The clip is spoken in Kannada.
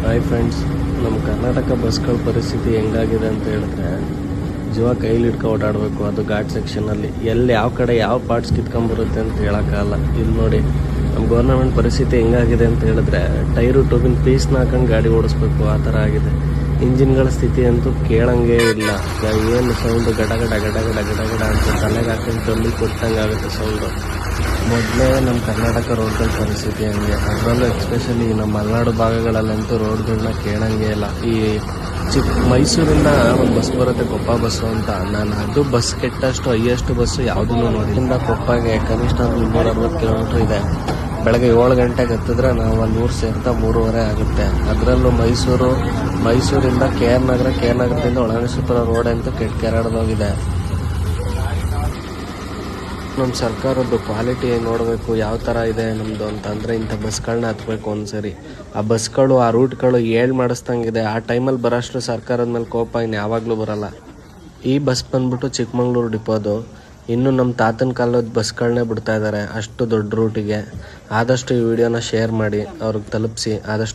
ಹಾಯ್ ಫ್ರೆಂಡ್ಸ್, ನಮ್ಮ ಕರ್ನಾಟಕ ಬಸ್ಗಳ ಪರಿಸ್ಥಿತಿ ಹೆಂಗಾಗಿದೆ ಅಂತ ಹೇಳಿದ್ರೆ ಜೀವ ಕೈಲಿ ಹಿಡ್ಕೊ ಓಡಾಡಬೇಕು. ಅದು ಘಾಟ್ ಸೆಕ್ಷನಲ್ಲಿ ಎಲ್ಲಿ ಯಾವ ಕಡೆ ಯಾವ ಪಾರ್ಟ್ಸ್ ಕಿತ್ಕೊಂಡ್ಬರುತ್ತೆ ಅಂತ ಹೇಳೋಕ್ಕಾಗಲ್ಲ. ಇಲ್ಲಿ ನೋಡಿ ನಮ್ಮ ಗೌರ್ಮೆಂಟ್ ಪರಿಸ್ಥಿತಿ ಹೆಂಗಾಗಿದೆ ಅಂತ ಹೇಳಿದ್ರೆ ಟೈರು ಟ್ಯೂಬಿನ ಪೀಸ್ನ ಹಾಕೊಂಡು ಗಾಡಿ ಓಡಿಸ್ಬೇಕು, ಆ ಥರ ಆಗಿದೆ. ಇಂಜಿನ್ಗಳ ಸ್ಥಿತಿ ಅಂತೂ ಕೇಳಂಗೆ ಇಲ್ಲ. ಏನು ಸೌಂಡು ಗಡಗಡ ಗಡಗಡ ಗಡಗಡ ಅಂತ ತಲೆಗೆ ಹಾಕೊಂಡು ತೊಲ್ಲಿ ಕೊಟ್ಟಂಗೆ ಆಗುತ್ತೆ ಸೌಂಡು. ಮೊದಲೇ ನಮ್ಮ ಕರ್ನಾಟಕ ರೋಡ್ಗಳ ಪರಿಸ್ಥಿತಿ ಹಂಗೆ. ಅದರಲ್ಲೂ ಎಕ್ಸ್ಪೆಷಲಿ ನಮ್ಮ ಮಲೆನಾಡು ಭಾಗಗಳಲ್ಲಂತೂ ರೋಡ್ಗಳನ್ನ ಕೇಳಂಗೆ ಇಲ್ಲ. ಈ ಮೈಸೂರಿಂದ ಒಂದು ಬಸ್ ಬರುತ್ತೆ, ಕೊಪ್ಪ ಬಸ್ಸು ಅಂತ. ನಾನು ಅದು ಬಸ್ ಕೆಟ್ಟಷ್ಟು ಹೈಯೆಸ್ಟ್ ಬಸ್ಸು ಯಾವುದೂ ನೋಡಿಲ್ಲ. ಕೊಪ್ಪಗೆ ಕನಿಷ್ಠ 260 ಕಿಲೋಮೀಟ್ರ್ ಇದೆ. ಬೆಳಗ್ಗೆ 7 ಗಂಟೆಗೆ ಹತ್ತಿದ್ರೆ ನಾವು ಅಲ್ಲಿ ಊರು ಸೇರ್ತಾ 3:30 ಆಗುತ್ತೆ. ಅದರಲ್ಲೂ ಮೈಸೂರಿಂದ ಕೆ ಆರ್ ನಗರದಿಂದ ಒಳನರಸೀಪುರ ರೋಡ್ ಅಂತೂ ಕೆರಡ್ದೋಗಿದೆ. ನಮ್ಮ ಸರ್ಕಾರದ್ದು ಕ್ವಾಲಿಟಿ ನೋಡಬೇಕು ಯಾವ ಥರ ಇದೆ ನಮ್ಮದು ಅಂತಂದರೆ, ಇಂಥ ಬಸ್ಗಳನ್ನ ಹತ್ಬೇಕು ಒಂದ್ಸರಿ. ಆ ಬಸ್ಗಳು ಆ ರೂಟ್ಗಳು ಮಾಡಿಸ್ದಂಗಿದೆ. ಆ ಟೈಮಲ್ಲಿ ಬರೋಷ್ಟು ಸರ್ಕಾರದ ಮೇಲೆ ಕೋಪ ಇನ್ನು ಯಾವಾಗಲೂ ಬರಲ್ಲ. ಈ ಬಸ್ ಬಂದ್ಬಿಟ್ಟು ಚಿಕ್ಕಮಂಗ್ಳೂರು ಡಿಪೋದು. ಇನ್ನು ನಮ್ಮ ತಾತನ ಕಾಲದ ಬಸ್ಗಳನ್ನೇ ಬಿಡ್ತಾ ಇದ್ದಾರೆ ಅಷ್ಟು ದೊಡ್ಡ ರೂಟಿಗೆ. ಆದಷ್ಟು ಈ ವಿಡಿಯೋನ ಶೇರ್ ಮಾಡಿ, ಅವ್ರಿಗೆ ತಲುಪಿಸಿ ಆದಷ್ಟು.